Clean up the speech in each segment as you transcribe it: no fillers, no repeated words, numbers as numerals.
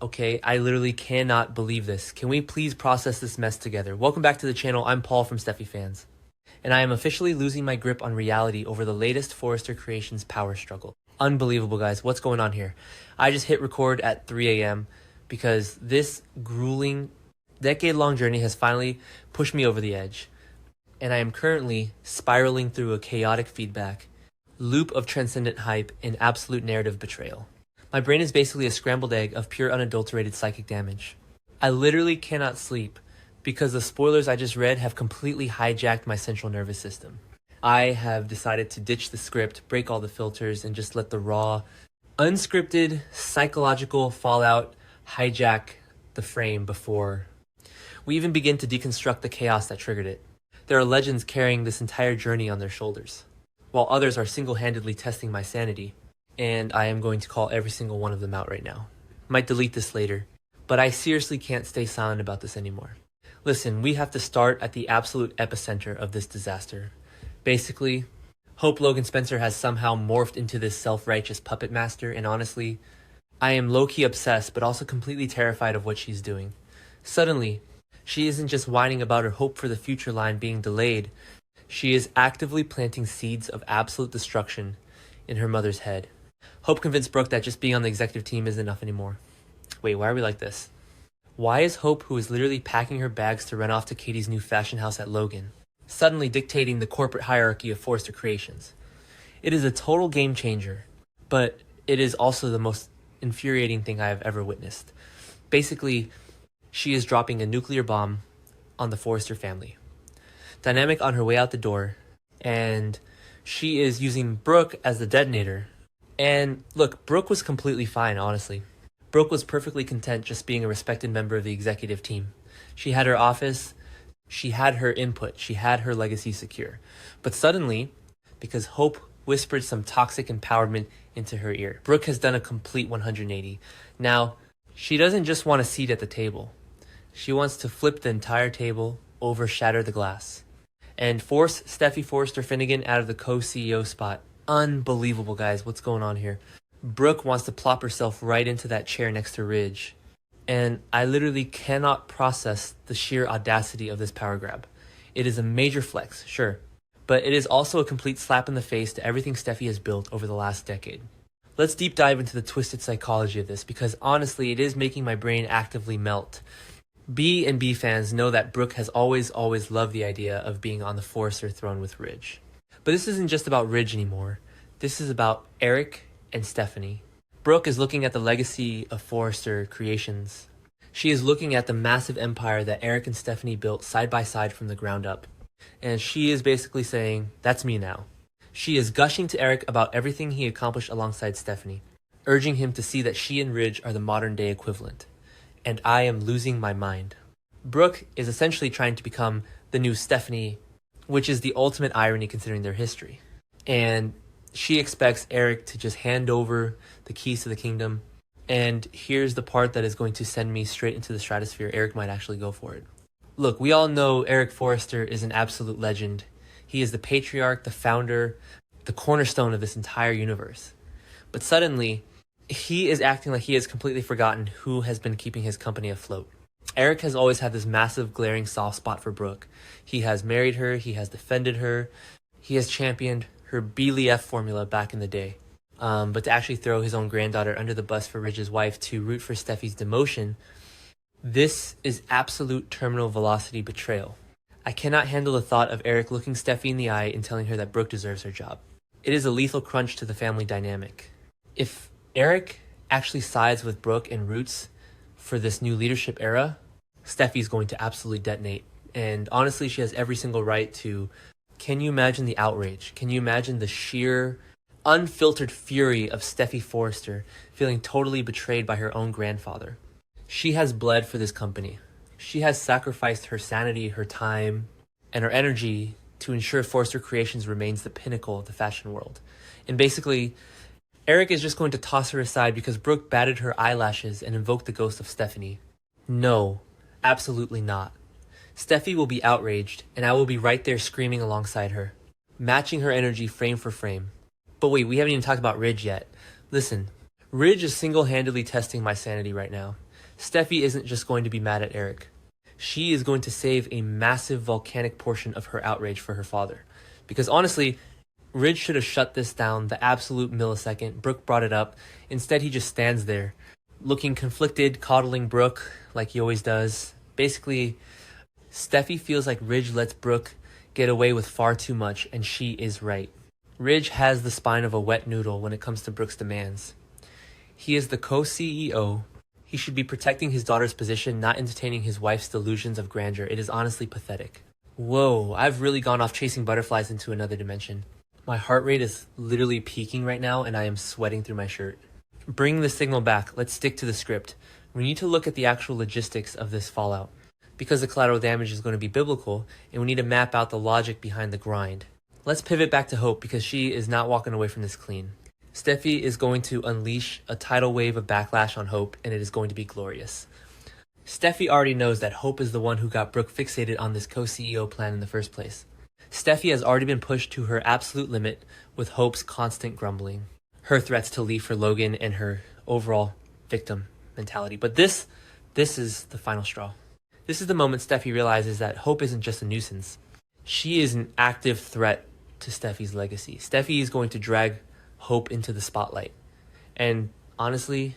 Okay, I literally cannot believe this. Can we please process this mess together? Welcome back to the channel. I'm Paul from Steffy Fans. And I am officially losing my grip on reality over the latest Forrester Creations power struggle. Unbelievable, guys. What's going on here? I just hit record at 3 a.m. because this grueling, decade-long journey has finally pushed me over the edge. And I am currently spiraling through a chaotic feedback, loop of transcendent hype, and absolute narrative betrayal. My brain is basically a scrambled egg of pure unadulterated psychic damage. I literally cannot sleep because the spoilers I just read have completely hijacked my central nervous system. I have decided to ditch the script, break all the filters, and just let the raw, unscripted, psychological fallout hijack the frame before we even begin to deconstruct the chaos that triggered it. There are legends carrying this entire journey on their shoulders, while others are single-handedly testing my sanity. And I am going to call every single one of them out right now. Might delete this later, but I seriously can't stay silent about this anymore. Listen, we have to start at the absolute epicenter of this disaster. Basically, Hope Logan Spencer has somehow morphed into this self-righteous puppet master, and honestly, I am low-key obsessed but also completely terrified of what she's doing. Suddenly, she isn't just whining about her hope for the future line being delayed, she is actively planting seeds of absolute destruction in her mother's head. Hope convinced Brooke that just being on the executive team isn't enough anymore. Wait, why are we like this? Why is Hope, who is literally packing her bags to run off to Katie's new fashion house at Logan, suddenly dictating the corporate hierarchy of Forrester Creations? It is a total game changer, but it is also the most infuriating thing I have ever witnessed. Basically, she is dropping a nuclear bomb on the Forrester family. Dynamic on her way out the door, and she is using Brooke as the detonator. And look, Brooke was completely fine, honestly. Brooke was perfectly content just being a respected member of the executive team. She had her office, she had her input, she had her legacy secure. But suddenly, because Hope whispered some toxic empowerment into her ear, Brooke has done a complete 180. Now, she doesn't just want a seat at the table. She wants to flip the entire table over, shatter the glass, and force Steffy Forrester Finnegan out of the co-CEO spot. Unbelievable, guys. What's going on here? Brooke wants to plop herself right into that chair next to Ridge. And I literally cannot process the sheer audacity of this power grab. It is a major flex, sure, but it is also a complete slap in the face to everything Steffy has built over the last decade. Let's deep dive into the twisted psychology of this, because honestly, it is making my brain actively melt. B and B fans know that Brooke has always loved the idea of being on the Forrester throne with Ridge. But this isn't just about Ridge anymore. This is about Eric and Stephanie. Brooke is looking at the legacy of Forrester Creations. She is looking at the massive empire that Eric and Stephanie built side by side from the ground up. And she is basically saying, that's me now. She is gushing to Eric about everything he accomplished alongside Stephanie, urging him to see that she and Ridge are the modern day equivalent. And I am losing my mind. Brooke is essentially trying to become the new Stephanie, which is the ultimate irony considering their history. And she expects Eric to just hand over the keys to the kingdom. And here's the part that is going to send me straight into the stratosphere. Eric might actually go for it. Look, we all know Eric Forrester is an absolute legend. He is the patriarch, the founder, the cornerstone of this entire universe. But suddenly, he is acting like he has completely forgotten who has been keeping his company afloat. Eric has always had this massive glaring soft spot for Brooke. He has married her, he has defended her, he has championed her BLF formula back in the day. But to actually throw his own granddaughter under the bus for Ridge's wife to root for Steffi's demotion, this is absolute terminal velocity betrayal. I cannot handle the thought of Eric looking Steffi in the eye and telling her that Brooke deserves her job. It is a lethal crunch to the family dynamic. If Eric actually sides with Brooke and roots for this new leadership era, Steffi's going to absolutely detonate. And honestly, she has every single right to. Can you imagine the outrage? Can you imagine the sheer, unfiltered fury of Steffy Forrester feeling totally betrayed by her own grandfather? She has bled for this company. She has sacrificed her sanity, her time, and her energy to ensure Forrester Creations remains the pinnacle of the fashion world. And basically, Eric is just going to toss her aside because Brooke batted her eyelashes and invoked the ghost of Stephanie. No, absolutely not. Steffi will be outraged, and I will be right there screaming alongside her, matching her energy frame for frame. But wait, we haven't even talked about Ridge yet. Listen, Ridge is single-handedly testing my sanity right now. Steffy isn't just going to be mad at Eric. She is going to save a massive volcanic portion of her outrage for her father. Because honestly, Ridge should have shut this down the absolute millisecond Brooke brought it up. Instead, he just stands there, looking conflicted, coddling Brooke like he always does. Basically, Steffy feels like Ridge lets Brooke get away with far too much, and she is right. Ridge has the spine of a wet noodle when it comes to Brooke's demands. He is the co-CEO. He should be protecting his daughter's position, not entertaining his wife's delusions of grandeur. It is honestly pathetic. Whoa, I've really gone off chasing butterflies into another dimension. My heart rate is literally peaking right now, and I am sweating through my shirt. Bring the signal back. Let's stick to the script. We need to look at the actual logistics of this fallout. Because the collateral damage is going to be biblical, and we need to map out the logic behind the grind. Let's pivot back to Hope, because she is not walking away from this clean. Steffy is going to unleash a tidal wave of backlash on Hope, and it is going to be glorious. Steffy already knows that Hope is the one who got Brooke fixated on this co-CEO plan in the first place. Steffy has already been pushed to her absolute limit with Hope's constant grumbling, her threats to leave for Logan, and her overall victim mentality. But this is the final straw. This is the moment Steffy realizes that Hope isn't just a nuisance. She is an active threat to Steffy's legacy. Steffy is going to drag Hope into the spotlight. And honestly,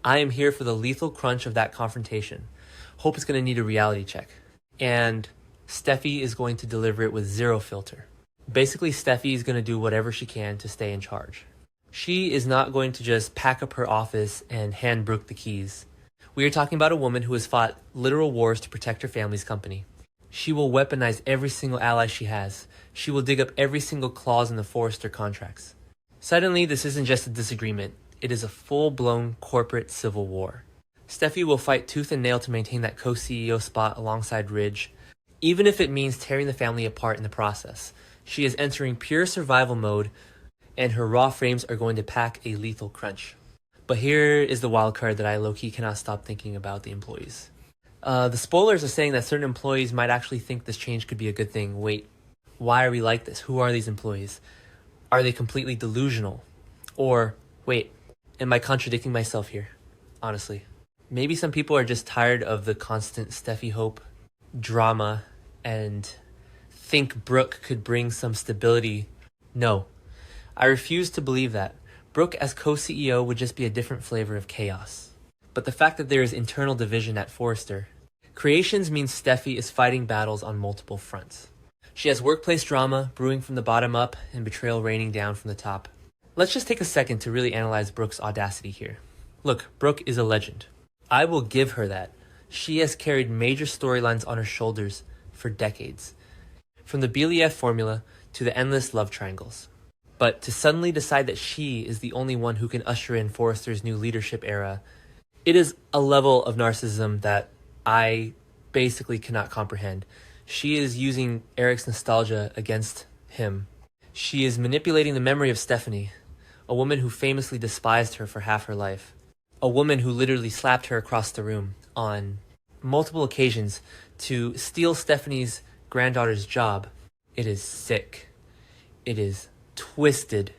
I am here for the lethal crunch of that confrontation. Hope is going to need a reality check. And Steffy is going to deliver it with zero filter. Basically, Steffy is going to do whatever she can to stay in charge. She is not going to just pack up her office and hand Brooke the keys. We are talking about a woman who has fought literal wars to protect her family's company. She will weaponize every single ally she has. She will dig up every single clause in the Forrester contracts. Suddenly, this isn't just a disagreement. It is a full-blown corporate civil war. Steffy will fight tooth and nail to maintain that co-CEO spot alongside Ridge, even if it means tearing the family apart in the process. She is entering pure survival mode, and her raw frames are going to pack a lethal crunch. But here is the wild card that I low-key cannot stop thinking about: the employees. The spoilers are saying that certain employees might actually think this change could be a good thing. Wait, why are we like this? Who are these employees? Are they completely delusional? Or, wait, am I contradicting myself here? Honestly. Maybe some people are just tired of the constant Steffy Hope drama and think Brooke could bring some stability. No, I refuse to believe that. Brooke as co-CEO would just be a different flavor of chaos. But the fact that there is internal division at Forrester. Creations means Steffy is fighting battles on multiple fronts. She has workplace drama brewing from the bottom up and betrayal raining down from the top. Let's just take a second to really analyze Brooke's audacity here. Look, Brooke is a legend. I will give her that. She has carried major storylines on her shoulders for decades. From the BLEF formula to the endless love triangles. But to suddenly decide that she is the only one who can usher in Forrester's new leadership era, it is a level of narcissism that I basically cannot comprehend. She is using Eric's nostalgia against him. She is manipulating the memory of Stephanie, a woman who famously despised her for half her life. A woman who literally slapped her across the room on multiple occasions to steal Stephanie's granddaughter's job. It is sick. It is twisted.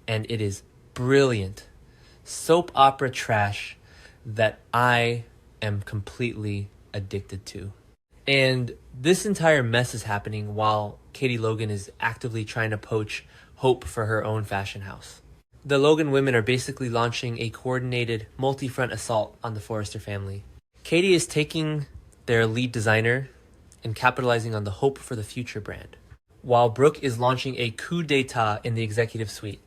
And it is brilliant. Soap opera trash that I am completely addicted to. And this entire mess is happening while Katie Logan is actively trying to poach Hope for her own fashion house. The Logan women are basically launching a coordinated multi-front assault on the Forrester family. Katie is taking their lead designer and capitalizing on the Hope for the Future brand, while Brooke is launching a coup d'etat in the executive suite.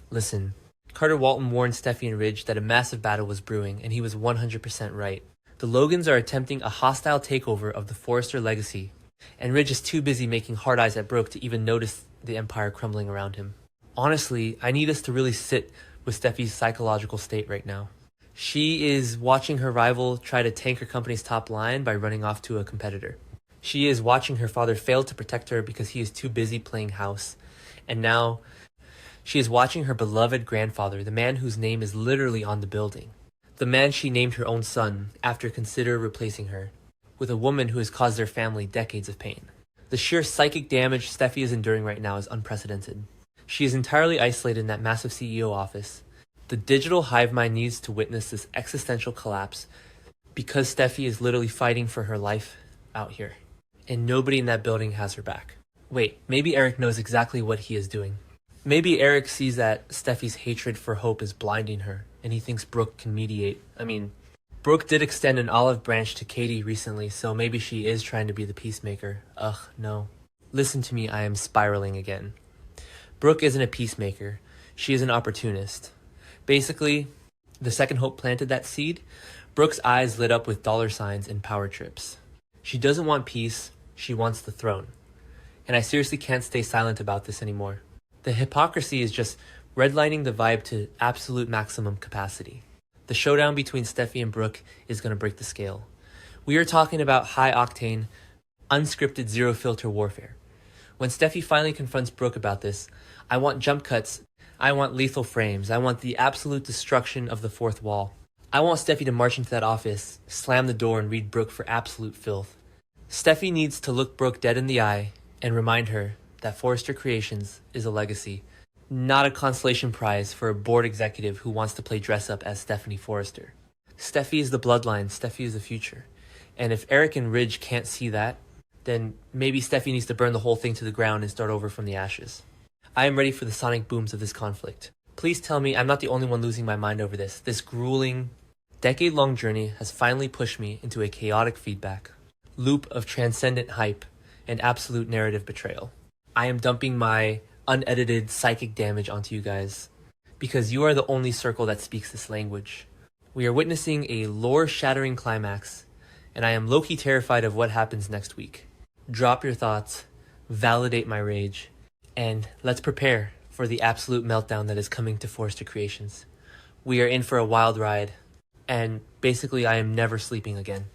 Listen, Carter Walton warned Steffy and Ridge that a massive battle was brewing, and he was 100% right. The Logans are attempting a hostile takeover of the Forrester legacy, and Ridge is too busy making hard eyes at Brooke to even notice the empire crumbling around him. Honestly, I need us to really sit with Steffy's psychological state right now. She is watching her rival try to tank her company's top line by running off to a competitor. She is watching her father fail to protect her because he is too busy playing house. And now, she is watching her beloved grandfather, the man whose name is literally on the building. The man she named her own son after consider replacing her, with a woman who has caused their family decades of pain. The sheer psychic damage Steffy is enduring right now is unprecedented. She is entirely isolated in that massive CEO office. The digital hive mind needs to witness this existential collapse because Steffi is literally fighting for her life out here. And nobody in that building has her back. Wait, maybe Eric knows exactly what he is doing. Maybe Eric sees that Steffi's hatred for Hope is blinding her, and he thinks Brooke can mediate. Brooke did extend an olive branch to Katie recently, so maybe she is trying to be the peacemaker. Ugh, no. Listen to me, I am spiraling again. Brooke isn't a peacemaker. She is an opportunist. Basically, the second Hope planted that seed, Brooke's eyes lit up with dollar signs and power trips. She doesn't want peace, she wants the throne. And I seriously can't stay silent about this anymore. The hypocrisy is just redlining the vibe to absolute maximum capacity. The showdown between Steffi and Brooke is going to break the scale. We are talking about high-octane, unscripted zero-filter warfare. When Steffi finally confronts Brooke about this, I want jump cuts, I want lethal frames, I want the absolute destruction of the fourth wall. I want Steffi to march into that office, slam the door, and read Brooke for absolute filth. Steffi needs to look Brooke dead in the eye and remind her that Forrester Creations is a legacy, not a consolation prize for a board executive who wants to play dress-up as Stephanie Forrester. Steffi is the bloodline, Steffi is the future. And if Eric and Ridge can't see that, then maybe Steffi needs to burn the whole thing to the ground and start over from the ashes. I am ready for the sonic booms of this conflict. Please tell me I'm not the only one losing my mind over this. This grueling, decade-long journey has finally pushed me into a chaotic feedback loop of transcendent hype and absolute narrative betrayal. I am dumping my unedited psychic damage onto you guys because you are the only circle that speaks this language. We are witnessing a lore-shattering climax, and I am low-key terrified of what happens next week. Drop your thoughts, validate my rage, and let's prepare for the absolute meltdown that is coming to Forrester Creations. We are in for a wild ride, and basically I am never sleeping again.